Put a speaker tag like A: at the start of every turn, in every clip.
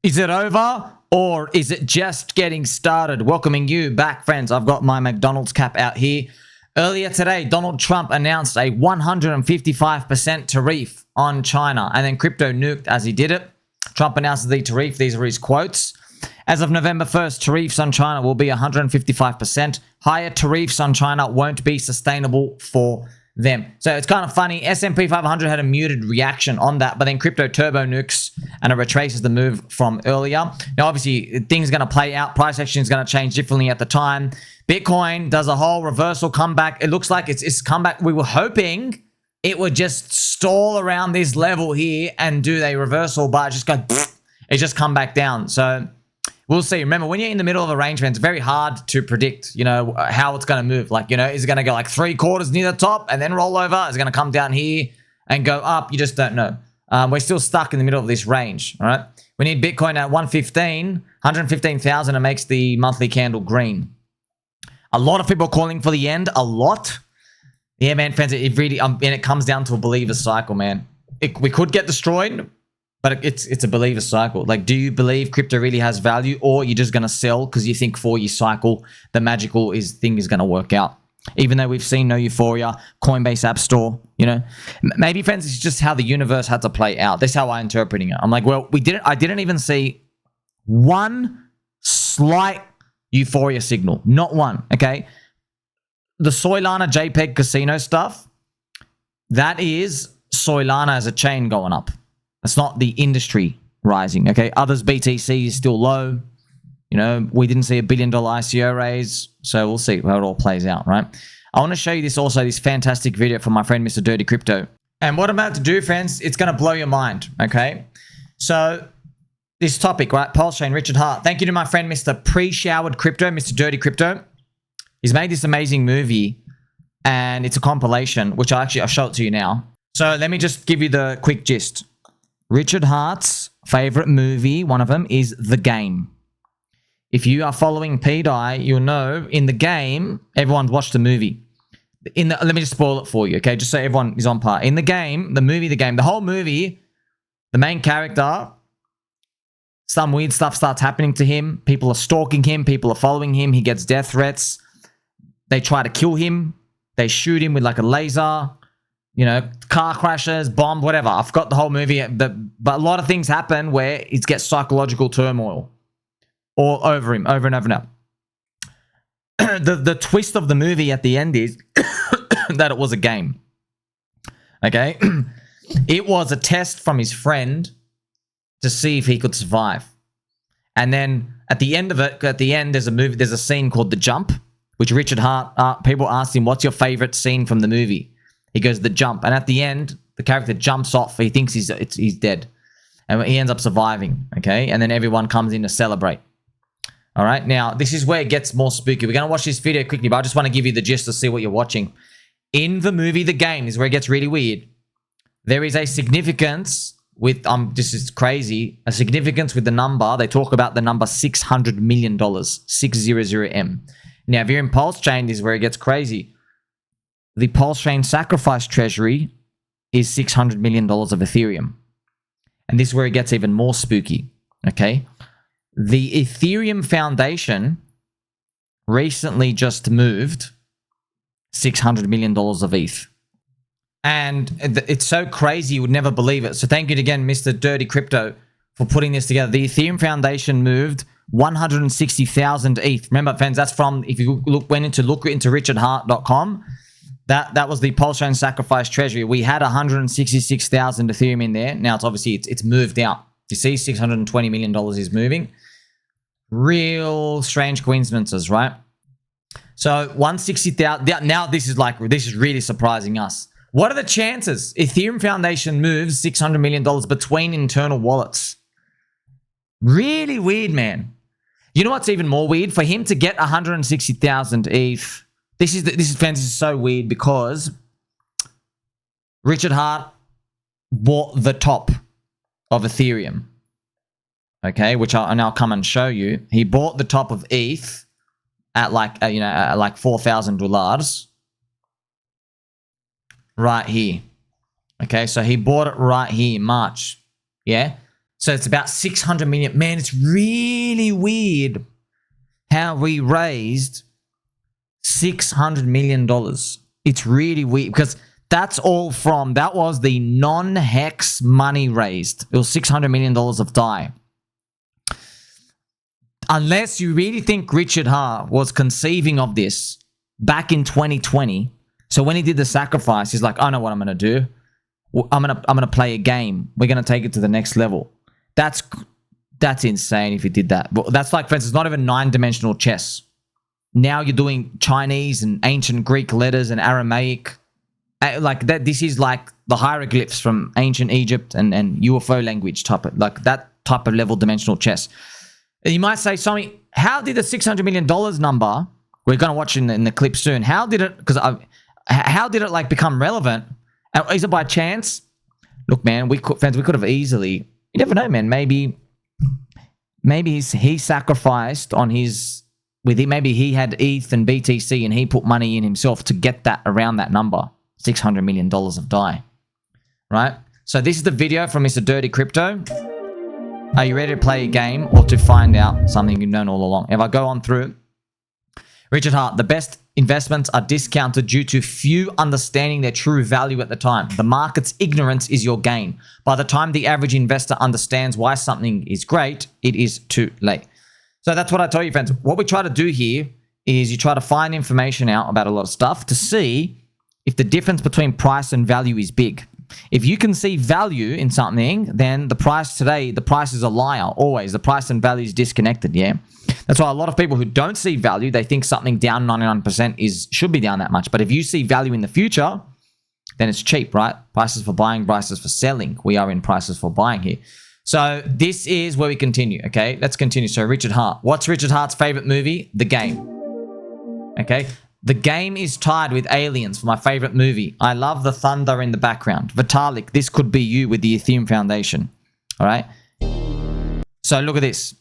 A: Is it over or is it just getting started? Welcoming you back, friends. I've got my McDonald's cap out here. Earlier today, Donald Trump announced a 155% tariff on China, and then crypto nuked as he did it. Trump announced the tariff. These are his quotes. As of November 1st, tariffs on China will be 155%. Higher tariffs on China won't be sustainable for them. So it's kind of funny. S&P 500 had a muted reaction on that, but then crypto turbo nukes and it retraces the move from earlier. Now, obviously, things are going to play out. Price action is going to change differently at the time. Bitcoin does a whole reversal comeback. It looks like it's comeback. We were hoping it would just stall around this level here and do a reversal, but it just come back down. So we'll see. Remember, when you're in the middle of a range, man, it's very hard to predict, how it's going to move. Like, is it going to go like 3/4 near the top and then roll over? Is it going to come down here and go up? You just don't know. We're still stuck in the middle of this range, all right? We need Bitcoin at 115,000. It makes the monthly candle green. A lot of people are calling for the end. A lot. Yeah, man, fans, it really, and it comes down to a believer cycle, man. We could get destroyed, but it's a believer cycle. Like, do you believe crypto really has value, or you're just going to sell because you think 4-year cycle, the magical thing is going to work out? Even though we've seen no euphoria, Coinbase App Store, maybe, friends, it's just how the universe had to play out. That's how I'm interpreting it. I'm like, well, I didn't even see one slight euphoria signal. Not one, okay? The Solana JPEG casino stuff, that is Solana as a chain going up. It's not the industry rising, okay? Others, BTC is still low. We didn't see a $1 billion ICO raise, so we'll see how it all plays out, right? I want to show you this fantastic video from my friend, Mr. Durty Crypto. And what I'm about to do, friends, it's going to blow your mind, okay? So this topic, right? Pulse Chain, Richard Hart. Thank you to my friend, Mr. Pre-Showered Crypto, Mr. Durty Crypto. He's made this amazing movie, and it's a compilation, which I'll show it to you now. So let me just give you the quick gist. Richard Hart's favorite movie, one of them, is The Game. If you are following pDAI, you'll know in The Game, everyone's watched the movie. Let me just spoil it for you, okay? Just so everyone is on par. In The Game, the whole movie, the main character, some weird stuff starts happening to him. People are stalking him. People are following him. He gets death threats. They try to kill him. They shoot him with like a laser. Car crashes, bomb, whatever. I forgot the whole movie, but a lot of things happen where it gets psychological turmoil all over him, over and over and over. The twist of the movie at the end is that it was a game. Okay? It was a test from his friend to see if he could survive. And then at the end of it, there's a scene called The Jump, which Richard Hart, people asked him, what's your favorite scene from the movie? He goes, The Jump. And at the end, the character jumps off. He thinks he's dead. And he ends up surviving, okay? And then everyone comes in to celebrate. All right? Now, this is where it gets more spooky. We're going to watch this video quickly, but I just want to give you the gist to see what you're watching. In the movie The Game, this is where it gets really weird. There is a significance with, this is crazy, a significance with the number. They talk about the number $600 million, 600M. Now, if you're in Pulse Chain, this is where it gets crazy. The Pulse Chain sacrifice treasury is $600 million of Ethereum. And this is where it gets even more spooky, okay? The Ethereum Foundation recently just moved $600 million of ETH. And it's so crazy you would never believe it. So thank you again, Mr. Durty Crypto, for putting this together. The Ethereum Foundation moved 160,000 ETH. Remember, fans, that's from, if you look into richardhart.com, that was the Pulse Chain sacrifice treasury. We had 166,000 Ethereum in there. Now it's moved out. You see, $620 million is moving. Real strange coincidences, right? So 160,000. Now this is really surprising us. What are the chances Ethereum Foundation moves $600 million between internal wallets? Really weird, man. You know what's even more weird? For him to get 160,000 ETH. This is so weird because Richard Hart bought the top of Ethereum. Okay, which I'll now come and show you. He bought the top of ETH at like $4,000 right here. Okay, so he bought it right here in March. Yeah, So it's about 600 million. Man, it's really weird how we raised $600 million. It's really weird because that was the non-hex money raised. It was $600 million of DAI. Unless you really think Richard Hart was conceiving of this back in 2020. So when he did the sacrifice, he's like, I know what I'm going to do. I'm gonna play a game. We're going to take it to the next level. That's insane if he did that. But that's like, for instance, not even 9-dimensional chess. Now you're doing Chinese and ancient Greek letters and Aramaic. Like that. This is like the hieroglyphs from ancient Egypt and UFO language type of, like that type of level dimensional chess. And you might say, Tommy, how did the $600 million number, we're going to watch in the clip soon, how did it like become relevant? Is it by chance? Look, man, we could have easily, you never know, man, maybe he sacrificed on his, maybe he had ETH and BTC and he put money in himself to get that around that number, $600 million of DAI, right? So this is the video from Mr. Durty Crypto. Are you ready to play a game or to find out something you've known all along? If I go on through, Richard Hart, the best investments are discounted due to few understanding their true value at the time. The market's ignorance is your gain. By the time the average investor understands why something is great, it is too late. So that's what I tell you, friends. What we try to do here is you try to find information out about a lot of stuff to see if the difference between price and value is big. If you can see value in something, then the price is a liar, always. The price and value is disconnected, yeah? That's why a lot of people who don't see value, they think something down 99% should be down that much. But if you see value in the future, then it's cheap, right? Prices for buying, prices for selling. We are in prices for buying here. So this is where we continue, okay? Let's continue. So Richard Hart. What's Richard Hart's favorite movie? The Game. Okay? The Game is tied with Aliens for my favorite movie. I love the thunder in the background. Vitalik, this could be you with the Ethereum Foundation. All right? So look at this.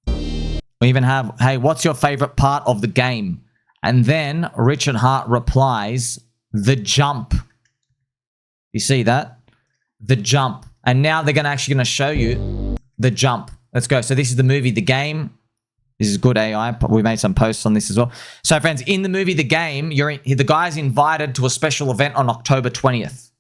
A: We even have, hey, what's your favorite part of the game? And then Richard Hart replies, the jump. You see that? The jump. And now they're actually going to show you the jump. Let's go. So this is the movie, The Game. This is good AI. We made some posts on this as well. So friends, in the movie The Game, the guy's invited to a special event on October 20th,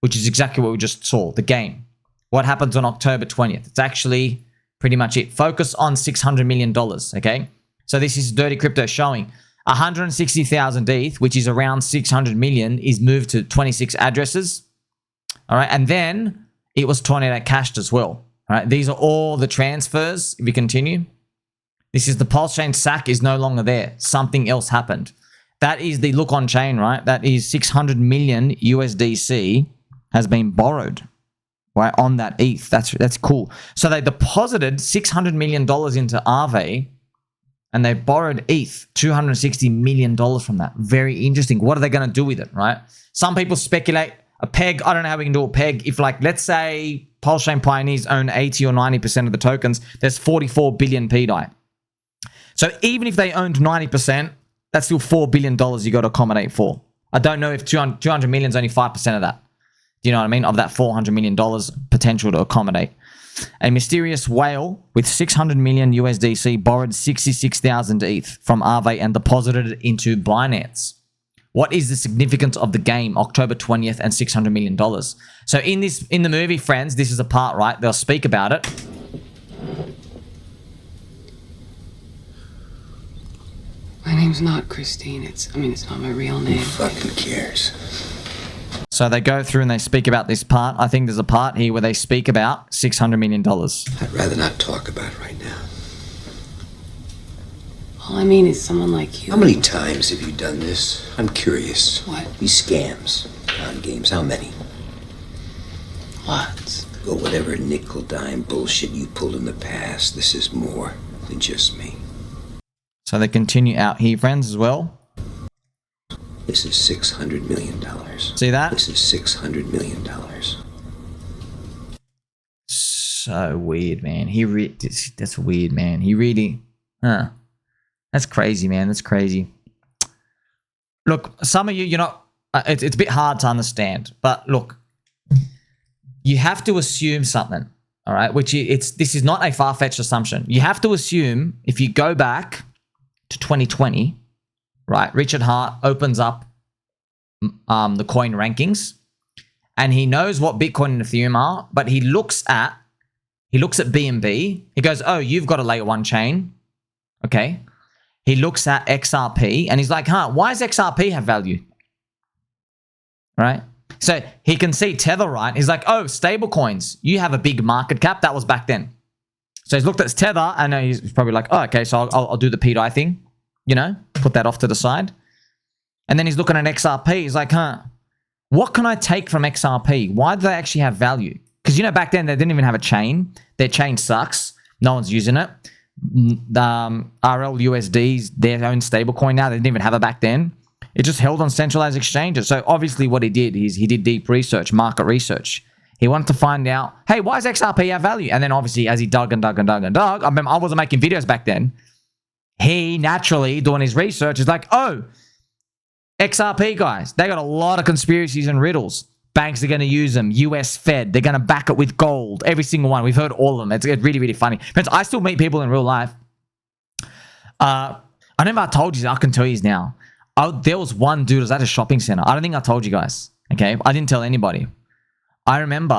A: which is exactly what we just saw, The Game. What happens on October 20th? It's actually pretty much it. Focus on $600 million, okay? So this is Durty Crypto showing 160,000 ETH, which is around 600 million, is moved to 26 addresses. All right, and then it was 28 cached as well. All right, these are all the transfers. If you continue. This is the Pulse Chain SAC is no longer there. Something else happened. That is the look on chain, right? That is 600 million USDC has been borrowed, right, on that ETH. That's cool. So they deposited $600 million into Aave and they borrowed ETH, $260 million from that. Very interesting. What are they going to do with it, right? Some people speculate a peg. I don't know how we can do a peg. If, like, let's say Pulse Chain Pioneers own 80 or 90% of the tokens, there's 44 billion pDAI. So even if they owned 90%, that's still $4 billion you got to accommodate for. I don't know if 200 million is only 5% of that. Do you know what I mean? Of that $400 million potential to accommodate. A mysterious whale with 600 million USDC borrowed 66,000 ETH from Aave and deposited it into Binance. What is the significance of The Game, October 20th and $600 million? So in the movie, friends, this is a part, right? They'll speak about it.
B: My name's not Christine. It's not my real name.
C: Who fucking cares?
A: So they go through and they speak about this part. I think there's a part here where they speak about $600 million.
C: I'd rather not talk about it right now.
B: All I mean is someone like you.
C: How many times have you done this? I'm curious.
B: What?
C: These scams, con games, how many?
B: Lots.
C: Well, whatever nickel dime bullshit you pulled in the past, this is more than just me.
A: So they continue out here, friends, as well.
C: This is $600 million.
A: See that?
C: This is $600 million.
A: So weird, man. That's weird, man. He really, that's crazy, man. That's crazy. Look, some of you, it's a bit hard to understand, but look, you have to assume something. All right, this is not a far-fetched assumption. You have to assume if you go back to 2020, right? Richard Hart opens up the coin rankings, and he knows what Bitcoin and Ethereum are, but he looks at BNB. He goes, "Oh, you've got a layer 1 chain." Okay. He looks at XRP and he's like, why does XRP have value? Right? So he can see Tether, right? He's like, oh, stable coins, you have a big market cap. That was back then. So he's looked at Tether and he's probably like, oh, okay, so I'll do the pDAI thing, put that off to the side. And then he's looking at XRP. He's like, what can I take from XRP? Why do they actually have value? Because, back then they didn't even have a chain. Their chain sucks. No one's using it. RLUSD's their own stablecoin now. They didn't even have it back then. It just held on centralized exchanges. So obviously what he did is he did deep research, market research. He wanted to find out, hey, why does XRP have value? And then obviously as he dug, I wasn't making videos back then. He naturally, doing his research, is like, oh, XRP guys, they got a lot of conspiracies and riddles. Banks are going to use them. US Fed, they're going to back it with gold. Every single one. We've heard all of them. It's really, really funny. Friends, I still meet people in real life. I don't know if I told you. I can tell you now. There was one dude who was at a shopping center. I don't think I told you guys. Okay? I didn't tell anybody. I remember,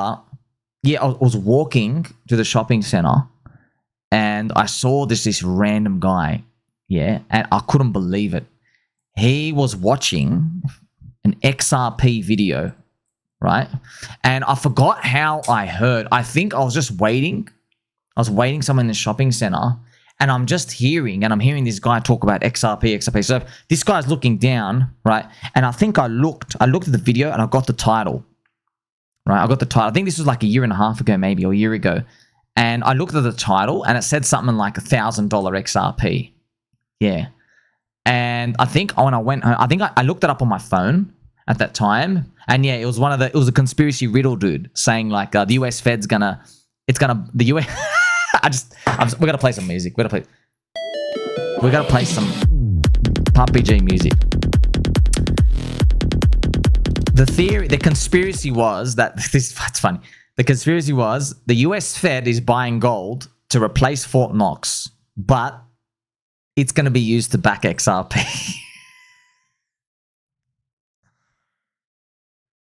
A: I was walking to the shopping center and I saw this random guy. Yeah? And I couldn't believe it. He was watching an XRP video. Right? And I forgot how I heard. I think I was just waiting. I was waiting somewhere in the shopping center and I'm hearing this guy talk about XRP. So this guy's looking down, right? And I think I looked at the video and I got the title, right? I got the title. I think this was like a year and a half ago, maybe, or a year ago. And I looked at the title and it said something like $1,000 XRP. Yeah. And I think when I went home, I looked it up on my phone at that time. And yeah, it was a conspiracy riddle dude saying like the US Fed's we gotta play some music. We gotta play some PUBG music. The conspiracy was that that's funny. The conspiracy was the US Fed is buying gold to replace Fort Knox, but it's going to be used to back XRP.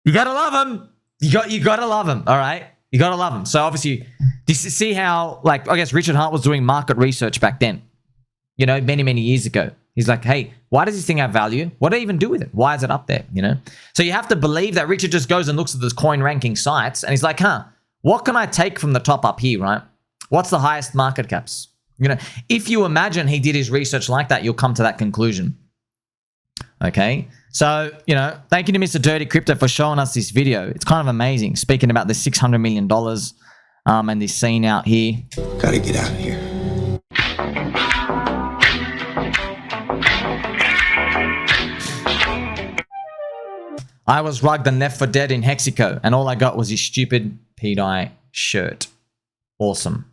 A: You gotta love them. You gotta love them. All right, you gotta love them. So obviously, see how I guess Richard Hart was doing market research back then. Many years ago. He's like, hey, why does this thing have value? What do I even do with it? Why is it up there? So you have to believe that Richard just goes and looks at those coin ranking sites and he's like, what can I take from the top up here? Right? What's the highest market caps? If you imagine he did his research like that, you'll come to that conclusion. Okay. So, thank you to Mr. Durty Crypto for showing us this video. It's kind of amazing. Speaking about the $600 million and this scene out here.
C: Gotta get out of here.
A: I was rugged and left for dead in Hexico, and all I got was this stupid pDAI shirt. Awesome.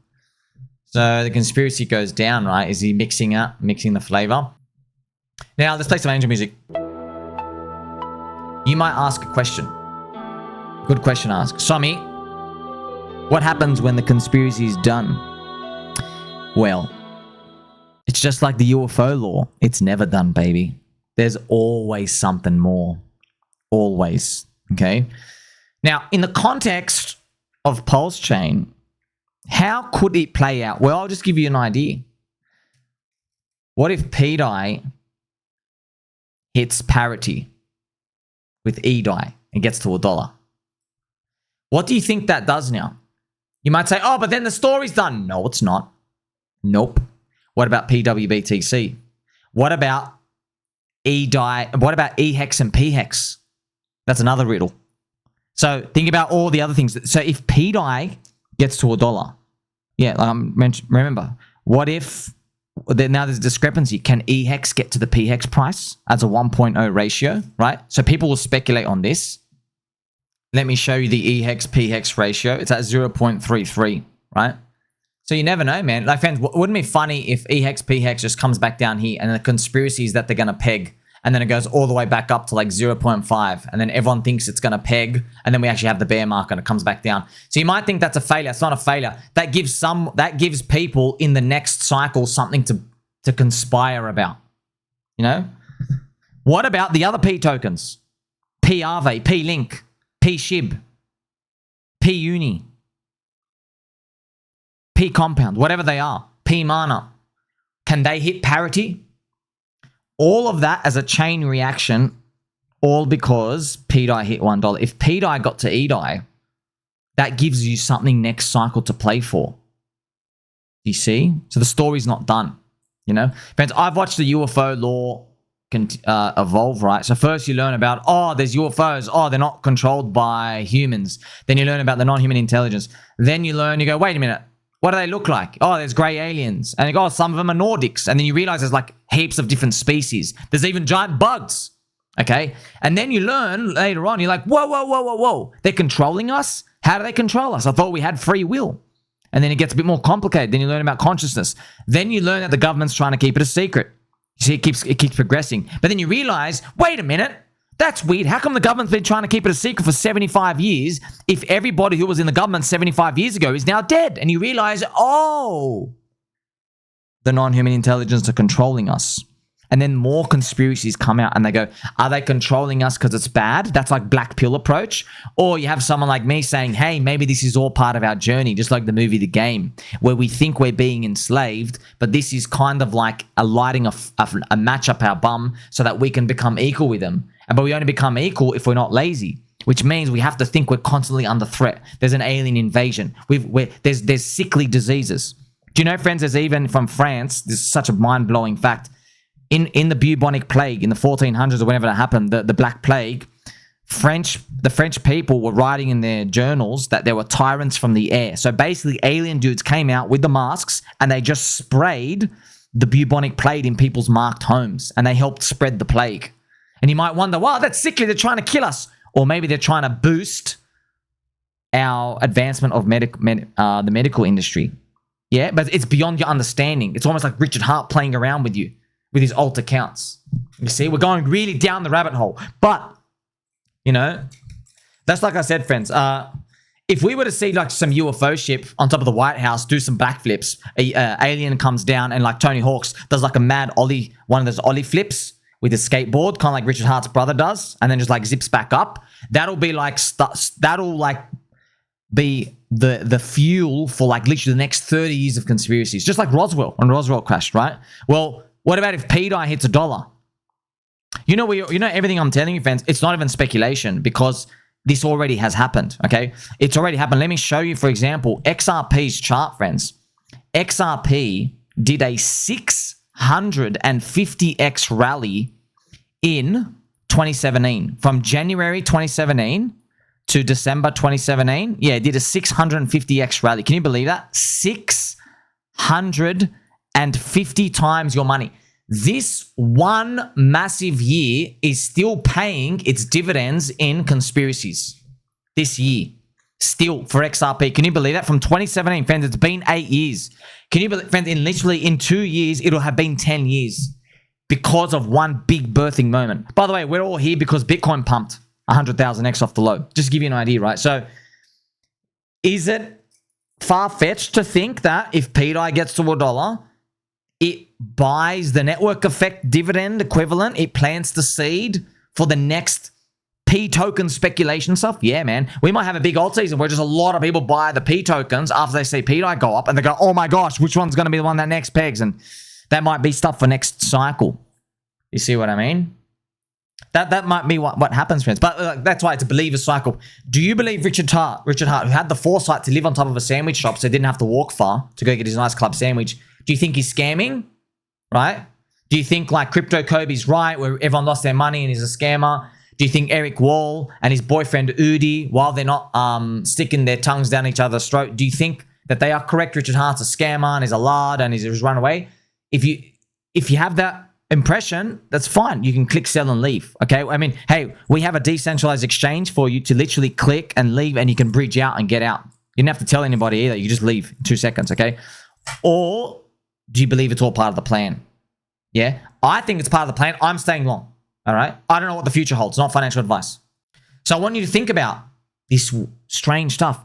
A: So the conspiracy goes down, right? Is he mixing the flavor? Now, let's play some angel music. You might ask a question. Good question to ask. Somi, what happens when the conspiracy is done? Well, it's just like the UFO lore. It's never done, baby. There's always something more. Always. Okay? Now, in the context of Pulse Chain, how could it play out? Well, I'll just give you an idea. What if pDAI hits parity with eDAI and gets to $1? What do you think that does now? You might say, oh, but then the story's done. No, it's not. Nope. What about PWBTC? What about eDAI? What about eHEX and pHEX? That's another riddle. So think about all the other things. So if pDAI gets to $1, yeah, remember, what if now there's a discrepancy? Can eHEX get to the pHEX price as a 1.0 ratio, right? So people will speculate on this. Let me show you the eHEX pHEX ratio. It's at 0.33, right? So you never know, man. Like, fans, wouldn't it be funny if eHEX pHEX just comes back down here and the conspiracy is that they're going to peg and then it goes all the way back up to like 0.5, and then everyone thinks it's going to peg, and then we actually have the bear market and it comes back down. So you might think that's a failure. It's not a failure. That gives people in the next cycle something to conspire about. You know? What about the other P tokens? pARVE, P-Link, P-SHIB, P-Uni, P-Compound, whatever they are, P-Mana. Can they hit parity? All of that as a chain reaction, all because pDAI hit $1. If pDAI got to eDAI, that gives you something next cycle to play for. You see? So the story's not done. You know? Friends, I've watched the UFO lore evolve, right? So first you learn about, oh, there's UFOs. Oh, they're not controlled by humans. Then you learn about the non-human intelligence. Then you go, wait a minute. What do they look like? Oh, there's grey aliens. And you go, oh, some of them are Nordics. And then you realize there's like heaps of different species. There's even giant bugs. Okay? And then you learn later on, you're like, whoa. They're controlling us? How do they control us? I thought we had free will. And then it gets a bit more complicated. Then you learn about consciousness. Then you learn that the government's trying to keep it a secret. You see, it keeps progressing. But then you realize, wait a minute, that's weird. How come the government's been trying to keep it a secret for 75 years if everybody who was in the government 75 years ago is now dead? And you realize, oh, the non-human intelligence are controlling us. And then more conspiracies come out and they go, are they controlling us because it's bad? That's like black pill approach. Or you have someone like me saying, hey, maybe this is all part of our journey, just like the movie The Game, where we think we're being enslaved, but this is kind of like lighting a match up our bum so that we can become equal with them. But we only become equal if we're not lazy, which means we have to think we're constantly under threat. There's an alien invasion. There's sickly diseases. Do you know, friends, there's even from France, this is such a mind-blowing fact, in the bubonic plague in the 1400s or whenever that happened, the Black Plague, the French people were writing in their journals that there were tyrants from the air. So basically, alien dudes came out with the masks and they just sprayed the bubonic plague in people's marked homes, and they helped spread the plague. And you might wonder, wow, that's sickly. They're trying to kill us. Or maybe they're trying to boost our advancement of the medical industry. Yeah, but it's beyond your understanding. It's almost like Richard Hart playing around with you with his alt accounts. You see, we're going really down the rabbit hole. But, you know, that's like I said, friends. If we were to see like some UFO ship on top of the White House do some backflips, alien comes down and like Tony Hawk's does like a mad ollie, one of those ollie flips with his skateboard, kind of like Richard Hart's brother does, and then just like zips back up. That'll be like be the fuel for like literally the next 30 years of conspiracies, just like Roswell when Roswell crashed, right? Well, what about if pDAI hits $1? You know everything I'm telling you, friends. It's not even speculation because this already has happened. Okay, it's already happened. Let me show you, for example, XRP's chart, friends. XRP did a 650x rally in 2017, from January 2017 to December 2017. Yeah, it did a 650x rally. Can you believe that? 650 times your money. This one massive year is still paying its dividends in conspiracies. This year, still for XRP. Can you believe that? From 2017, friends, it's been 8 years. Can you believe, friends, in 2 years, it'll have been 10 years because of one big birthing moment. By the way, we're all here because Bitcoin pumped 100,000x off the low. Just to give you an idea, right? So is it far-fetched to think that if pDAI gets to $1, it buys the network effect dividend equivalent, it plants the seed for the next P token speculation stuff? Yeah, man. We might have a big alt season where just a lot of people buy the P tokens after they see pDAI go up and they go, oh my gosh, which one's going to be the one that next pegs? And that might be stuff for next cycle. You see what I mean? That might be what happens, friends. But that's why it's a believer cycle. Do you believe Richard Hart, who had the foresight to live on top of a sandwich shop so he didn't have to walk far to go get his nice club sandwich, do you think he's scamming? Right? Do you think like Crypto Kobe's right, where everyone lost their money and he's a scammer? Do you think Eric Wall and his boyfriend Udi, while they're not sticking their tongues down each other's throat, do you think that they are correct? Richard Hart's a scammer and he's a lard and he's run away. If you have that impression, that's fine. You can click sell and leave. Okay. I mean, hey, we have a decentralized exchange for you to literally click and leave, and you can bridge out and get out. You don't have to tell anybody either. You just leave in 2 seconds. Okay. Or do you believe it's all part of the plan? Yeah. I think it's part of the plan. I'm staying long. All right. I don't know what the future holds. Not financial advice. So I want you to think about this strange stuff.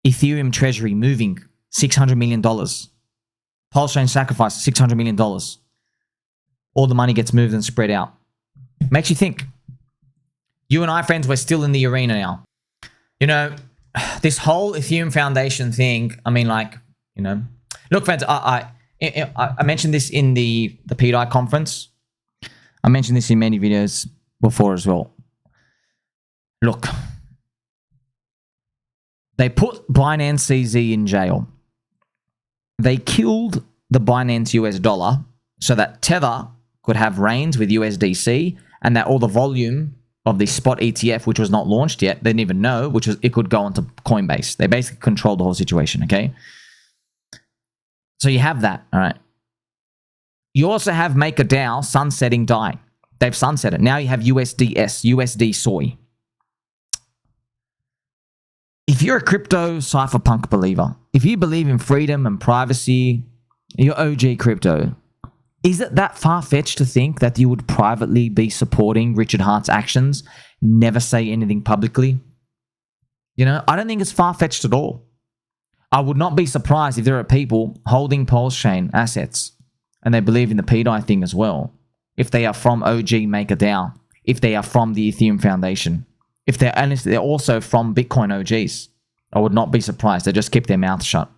A: Ethereum treasury moving $600 million. Pulse chain sacrifice $600 million. All the money gets moved and spread out. Makes you think. You and I, friends, we're still in the arena now. You know, this whole Ethereum Foundation thing, I mean, like, you know, look, friends, I mentioned this in the pDAI conference. I mentioned this in many videos before as well. Look, they put Binance CZ in jail. They killed the Binance US dollar so that Tether could have reigns with USDC and that all the volume of the spot ETF, which was not launched yet, they didn't even know, which was it could go onto Coinbase. They basically controlled the whole situation, okay? So you have that, all right? You also have MakerDAO sunsetting DAI. They've sunset it. Now you have USDS, USD Soy. If you're a crypto cypherpunk believer, if you believe in freedom and privacy, you're OG crypto. Is it that far-fetched to think that you would privately be supporting Richard Hart's actions, never say anything publicly? You know, I don't think it's far-fetched at all. I would not be surprised if there are people holding Pulse Chain assets and they believe in the pDAI thing as well. If they are from OG MakerDAO, if they are from the Ethereum Foundation, if they're also from Bitcoin OGs, I would not be surprised. They just keep their mouth shut,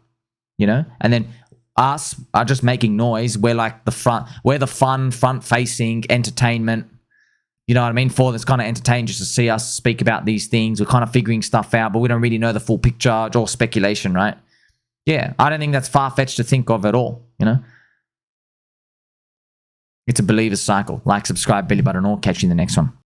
A: you know? And then us are just making noise. We're like we're the fun, front-facing entertainment, you know what I mean? For this kind of entertainment, just to see us speak about these things. We're kind of figuring stuff out, but we don't really know the full picture. It's all speculation, right? Yeah, I don't think that's far-fetched to think of at all, you know? It's a believer's cycle. Like, subscribe, belly button, or catch you in the next one.